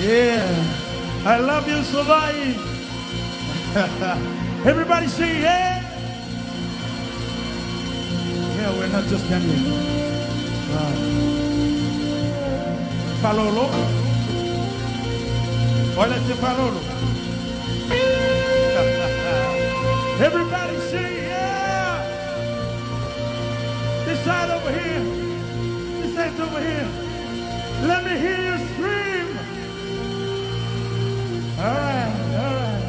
Yeah. I love you, Savai. Everybody say yeah. Yeah, we're not just standing. Palolo. Olha esse Palolo. Everybody say yeah. This side over here. This side over here. Let me hear you scream. All right, all right.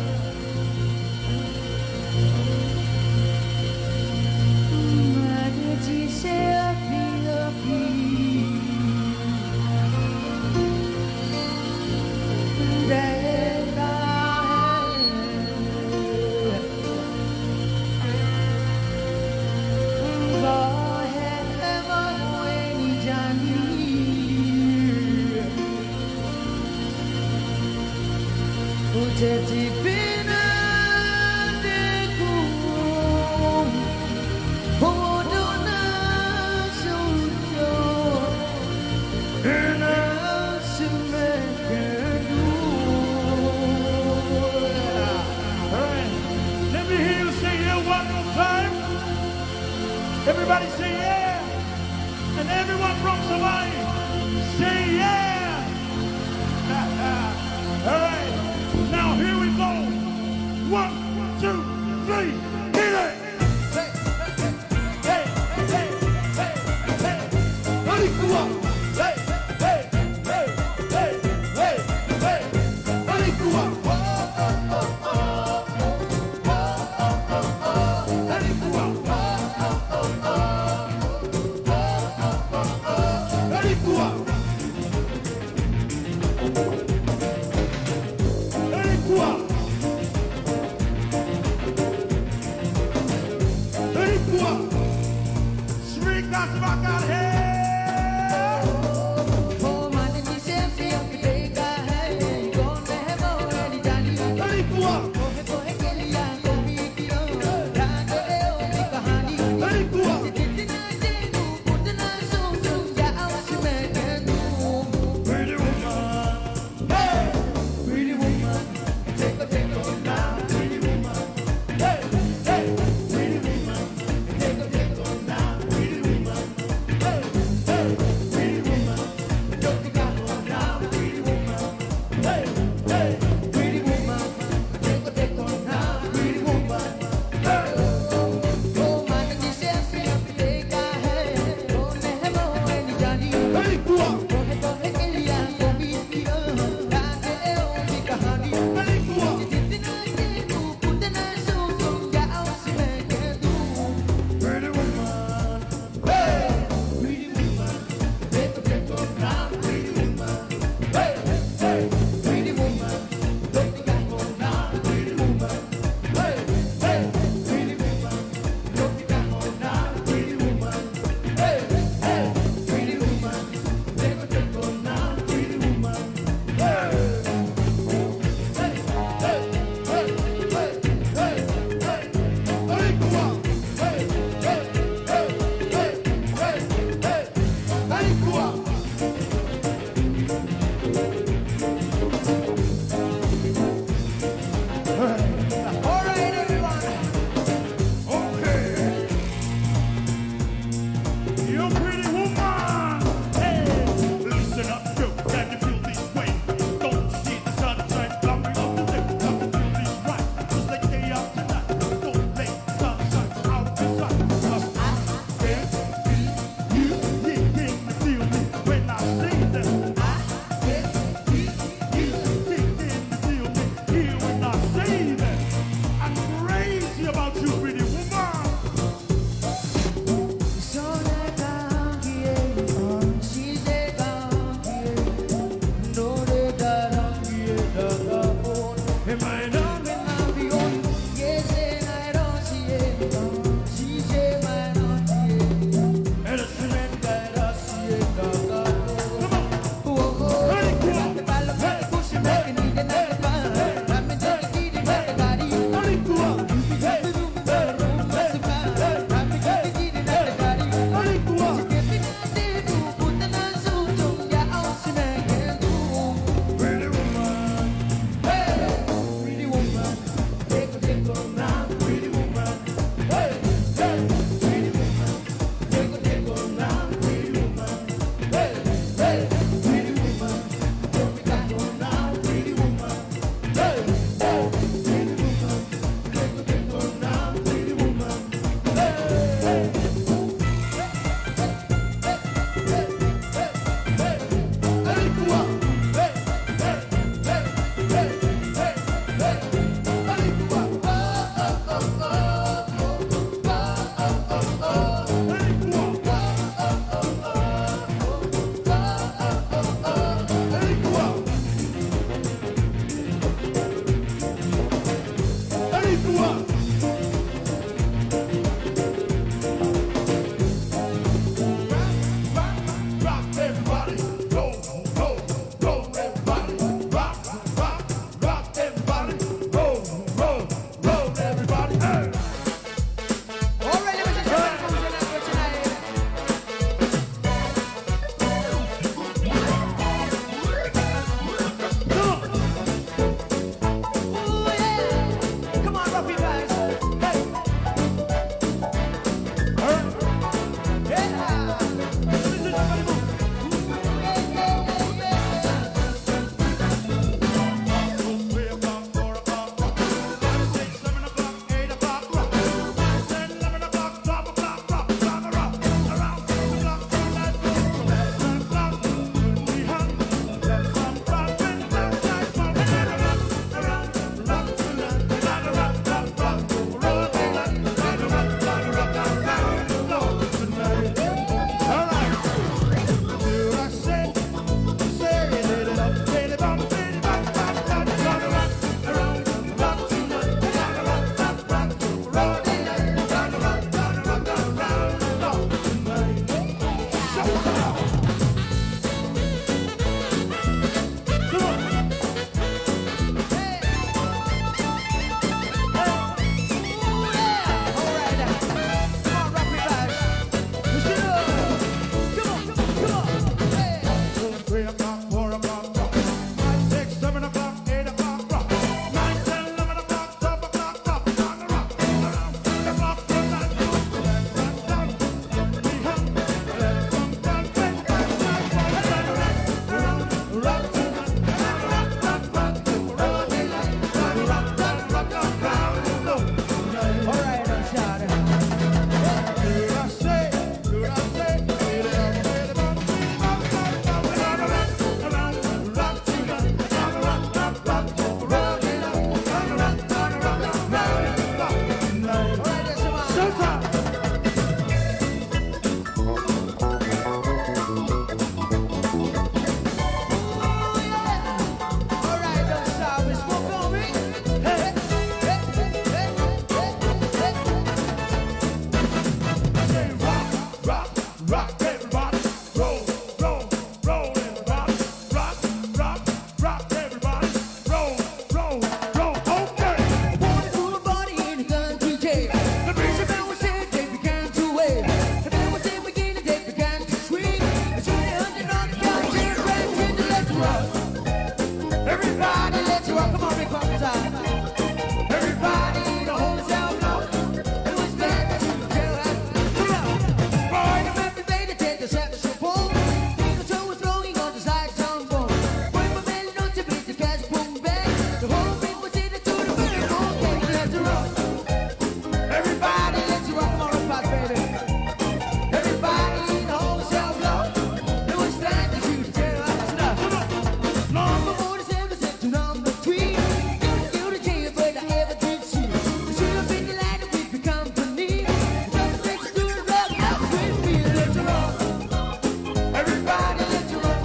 Everybody say yeah. And everyone from Savai, say yeah. All right. Now here we go. 1, 2, 3. Hit it. Hey, hey, hey, hey, hey, hey. Marikua. Hey, hey, hey, hey, hey, hey. Marikua. rock. Everybody, let's rock. Come on, big fucking time. Everybody, the whole town block. It was bad that you tell us. Come on. Boy, the man made the tent to set the show full. The show was flowing on the side sound boom. When my man knows to beat the cash boom bang. The whole thing was in it to the very whole thing. Let's rock. Everybody, let's rock. Come on, rock fast, baby. Everybody, the whole town block. It was bad that you tell us. Number 47 to number 3. You the king, but I ever did see. You should have been delighted with your company. Just makes you do the rock, now with me. Let's rock. Everybody, let's rock.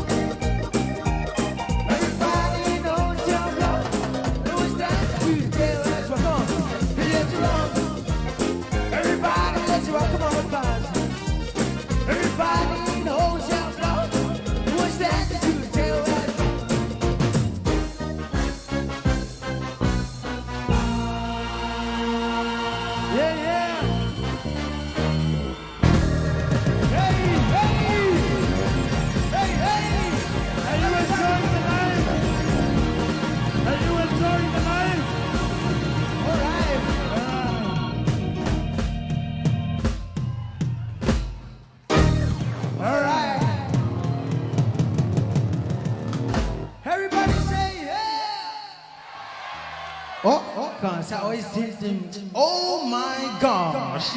Everybody in the whole town block. It was time to do the tale. Let's rock on. Let's rock. Everybody, let's rock. Come on, rock fast. Everybody in the whole town block. It was time to do the tale. Let's rock. Yeah, yeah. Hey, hey. Hey, hey. Are you enjoying the night? Are you enjoying the night? All right. All right. Everybody say yeah. Oh, gosh, I always did. Oh my gosh.